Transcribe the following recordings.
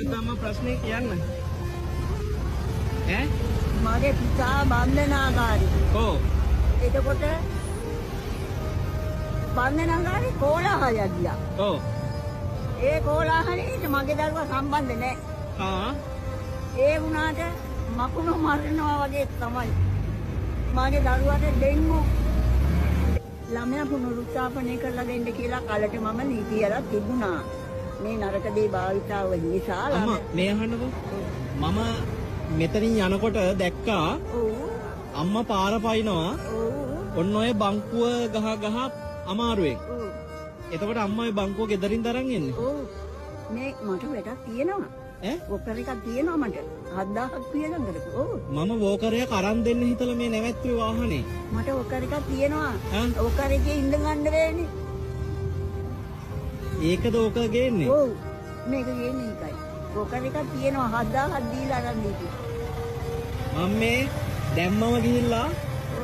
මොකක්ද අම්මා ප්‍රශ්නේ කියන්න? ඈ? මගේ පිතා බන්ධනාගාරී. ඔව්. එතකොට බන්ධනාගාරේ කෝලාහලයක් ගියා. ඔව්. ඒ කෝලාහලෙට මගේ දරුවා සම්බන්ධ නැහැ. ඒ වුණාට මකුණු මරනවා වගේ තමයි. මගේ දරුවාට දෙන්නු ළමයා පුනරුත්ථාපනය කරලා දෙන්න කියලා කලට මම නීතියලා තිබුණා. මේ නරක දේ භාවිතාව නිසා අම්මා මේ අහන්නකෝ. මම මෙතනින් යනකොට දැක්කා අම්මා පාර පයින්නවා. ඔන්න ඔය බංකුව ගහ අමාරුවෙන්. එතකොට අම්මා ඔය බංකුව ගෙදරින් දරන් එන්නේ. මේ මට වැඩක් තියෙනවා. වෝකර් එකක් තියෙනවා මට 7000ක් පියලම් කරපු. මම වෝකර් එක අරන් දෙන්න හිතලා මේ නැවැත්තුවේ වාහනේ. මට වෝකර් එකක් තියෙනවා. වෝකර් එකේ ඉඳ ගන්න වෙන්නේ. ඒකද ඕක ගේන්නේ? ඔව්. මේක ගේන්නේ එකයි. වෝකර් එකක් තියෙනවා 7000ක් දීලා අරන් දීපු. මම මේ දැම්මම ගිහිල්ලා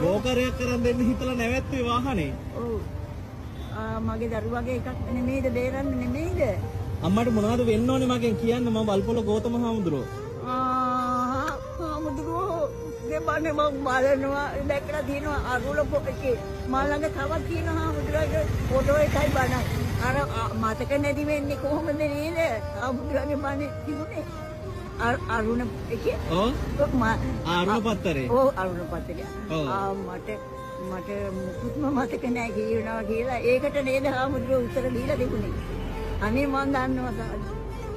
වෝකර් එකක් අරන් දෙන්න හිතලා නැවැත්තුවේ වාහනේ. ඔව්. මගේ දරුවාගේ එකක් නෙමෙයිද බේරන්න නෙමෙයිද? අම්මට මොනවද වෙන්න ඕනේ මගෙන් කියන්න මම වල්පොල ගෞතම හාමුදුරුවෝ. හාමුදුරුවෝ දෙබන්නේ මම බලනවා දැක්කලා තියෙනවා අරුල පොකේ මම ළඟ තවත් තියෙනවා හාමුදුරුවෝගේ ෆොටෝ එකයි බලන්න. අර මතක නැති වෙන්නේ කොහොමද නේද? හාමුදුරුවෝගේ බන්නේ තිබුණේ. අරුණ එකේ. ඔව්. අරුණ පත්තරේ. ඔව් අරුණ පත්තරේ. මට මුකුත්ම මතක නැහැ කියනවා කියලා. ඒකට නේද හාමුදුරුවෝ උත්තර දීලා තිබුණේ. අනේ මන් දන්නවා සාදු.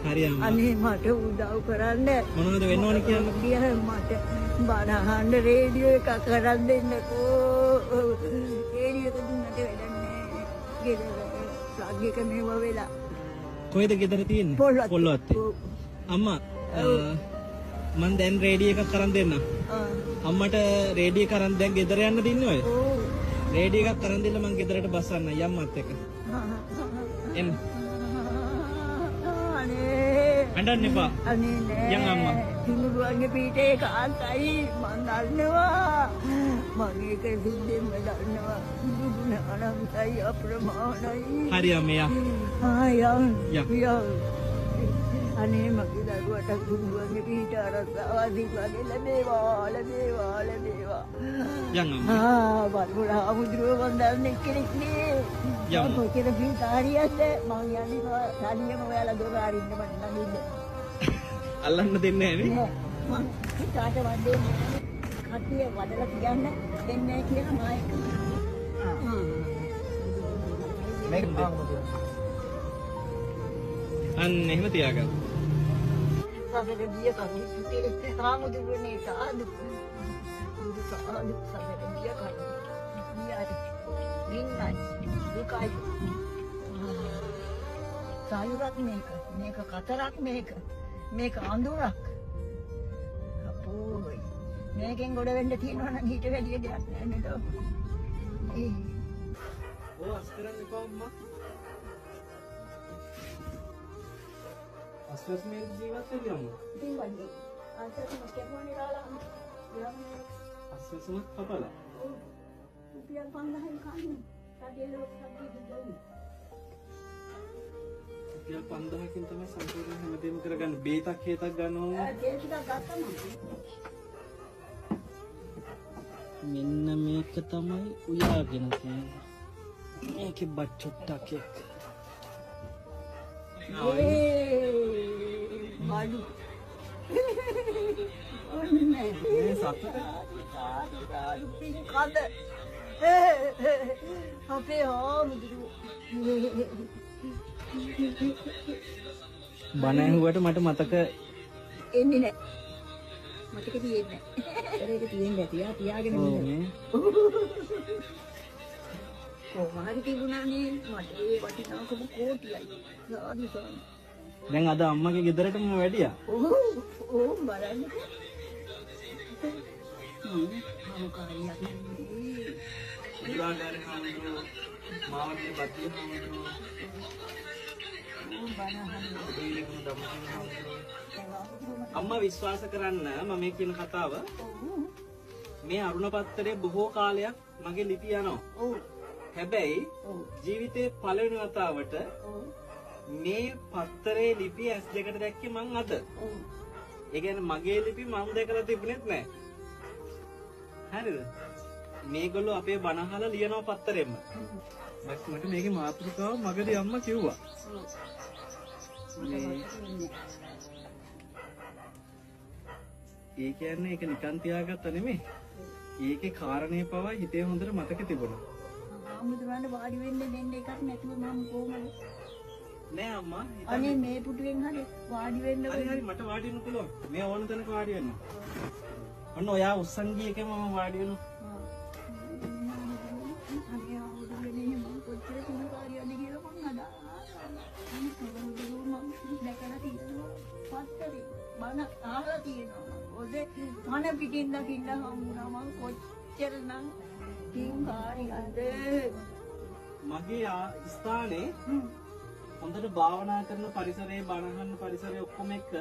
හරි අම්මා. අනේ මට උදව් කරන්න. මොනවද වෙන්න ඕනේ කියන්නේ? කියලා මට බණ අහන්න රේඩියෝ එකක් කරන් දෙන්නකෝ. රේඩියෝ එක දුන්නට වැඩක් නැහැ. ගෙදර ප්ලග් එක මෙව වෙලා. කොහෙද ගෙදර තියෙන්නේ? පොල්ලොත්තේ. අම්මා මන් දැන් රේඩියෝ එකක් කරන් දෙන්න. අම්මට රේඩියෝ කරන් දැන් ගෙදර යන්න දින්නේ ඔය. ඔව්. රේඩියෝ එකක් කරන් දීලා මං ගෙදරට බස්සන්න යම්මත් එක. එන්න. අඬන්න එපා. අනේ නෑ. යන් අම්මා. තිනුරුවන්ගේ පීඨේ කාන්තයි මං දන්නවා. මම ඒක සිද්ධෙන්ම දන්නවා. දුගුණ අනන්තයි අප්‍රමාණයි. හරි අම්මා. යන්. අනේ මගේ දරුවට දුගුණගේ පීඨ අරසාව දීපගේ ලැබේවා. යන් අම්මා. වල්පොල හාමුදුරුවෝ මන් දන්නේ කෙනෙක් නේ. යන්. කොච්චර පීඨ හරියද? මං යන්නේ සාලියම ඔයාලා දොර අරින්න මට නගින්න. අල්ලන්න දෙන්නේ නැහැ මං කාට වන්දේ කට්ටිය වදලා කියන්න දෙන්නේ කියලා මායක. මේක අන්න එහෙම තියාගන්න. සමහර ගිය කට්ටිය හාමුදුරුවනේ සාදු. සාදු සමහර ගිය කට්ටිය ඉන්නයි දුකයි. සායුරක් මේක කතරක් මේක අඳුරක්. අපෝයි මේකෙන් ගොඩ වෙන්න තියෙනවා නම් ඊට වැඩිය දෙයක් නෑ නේද? ඔව් අස්කරන්න එපා අම්මා. අස්වස් මේ ජීවත් වෙන්නේ අම්මා. ඉතින් වගේ අන්තර්ම කැපුණේ කාලා අස්වස්ම කපලා. රුපියල් 5000න් කන්නේ. රටේ සබ්බි රුපියල් 5000කින් තමයි සම්පූර්ණ හැමදේම කරගන්න. බේතක් හේතක් ගන්නවා. ඒ ටිකක් ගත්තා මෙන්න මේක තමයි උයාගෙන තියෙන්නේ. මේකේ බච්චුට්ටක් එක්ක. බඩු. මේ සතුට කඳ. අපේ හාමුදුරුවෝ. බණ ඇහුවට මට මතක එන්නේ නැහැ. මතක තියෙන්නේ නැහැ. ඒක තියෙන්නේ තියාගෙන ඉන්න. කොහොමද තිබුණානේ මට ඒ වටිනාකම කෝටියයි. සාදු. දැන් අද අම්මගේ ගෙදරටම වැඩියා. ඕ බලන්න. මම කාරියක් නෙමෙයි. උදාහරණයක් හඳුනන මාවතේ බතිය හඳුනන අම්මා විශ්වාස කරන්න මම කියන කතාව මේ අරුණ පත්තරේ බොහෝ කාලයක් මගේ ලිපි යනවා. හැබැයි ජීවිතේ පළවෙනි වතාවට මේ පත්තරේ ලිපි S2කට දැක්කේ මං අද. ඔව්. ඒ කියන්නේ මගේ ලිපි මම දැකලා තිබුණෙත් නැහැ. හරිද? මේගොල්ලෝ අපේ බණ අහලා ලියනවා පත්තරෙම. මට මේකේ මාතෘකාව මගදී අම්මා කිව්වා. ඒ කියන්නේ ඒක නිකන් තියාගත්ත නෙමෙයි. ඒකේ කාරණේ පවා හිතේ හොඳට මතක තිබුණා. ආමුදුරන්න වාඩි වෙන්න දෙන්න එකක් නැතුව මම කොහොමද? නෑ අම්මා. අනේ මේ පුටුවෙන් හරි වාඩි වෙන්න හරි මට වාඩි වෙන්න පුළුවන්. මේ ඕන තැනක වාඩි වෙන්න. ඔන්න ඔයා උස්සන් ගිය එකම මම වාඩි වෙනවා. මන පිටින් දකින්න හම්බුනා මං කොච්චරනම් කිංකාරියද මගේ ස්ථානේ හොඳට භාවනා කරන පරිසරයේ බණහන්න පරිසරයේ ඔක්කොම එක්ක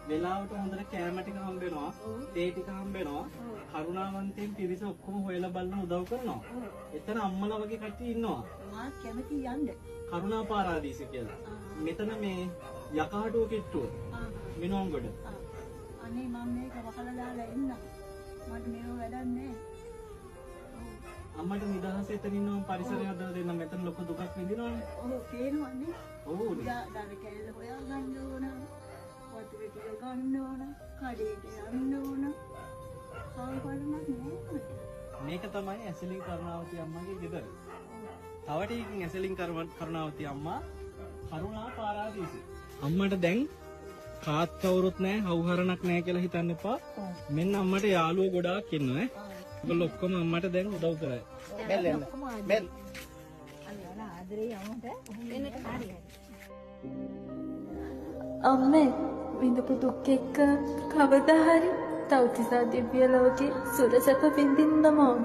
වෙලාවට හොඳට කැම ටික හම්බ වෙනවා තේ ටික හම්බ වෙනවා කරුණාවන්තයෙන් පිරිස ඔක්කොම හොයලා බලන උදව් කරනවා එතන අම්මලා වගේ කට්ටිය ඉන්නවා මා කැමති යන්න කරුණා පාරාදීස කියලා මෙතන මේ යකාටුව කිට්ටුව මිනෝන්ගොඩ අනේ මම මේක වහලා දාලා එන්න මට මේව වැඩක් නෑ අම්මට නිදහස එතන ඉන්නම පරිසරය හදලා දෙන්න මෙතන ලොකු දුකක් විඳිනවනේ ඔව් පේනවන්නේ ඔව් දාන කැල්ල හොයා ගන්න ඕන වතුර ටික ගන්න ඕන කඩේට යන්න ඕන සාල්පඩමක් නෑ මේක තමයි ඇසලින් කරුණාවති අම්මගේ ගෙදර තව ටිකකින් ඇසලින් කරුණාවති අම්මා කරුණා පාරාදීස අම්මට දැන් කාත් කවුරුත් නැහැ හවුහරණක් නැහැ කියලා හිතන්න එපා මෙන්න අම්මට යාළුවෝ ගොඩාක් ඉන්නවා ඈ ඔයගොල්ලෝ ඔක්කොම අම්මට දැන් උදව් කරයි මෙල්ලෙන්න මෙල් අන්න ආදරේ යමුද එන්නක හරියයි අම්මේ විඳපු දුක් එක්ක කවදා හරි තවතිසා දිව්‍ය ලෝකේ සුරසැප විඳින්නම ඕන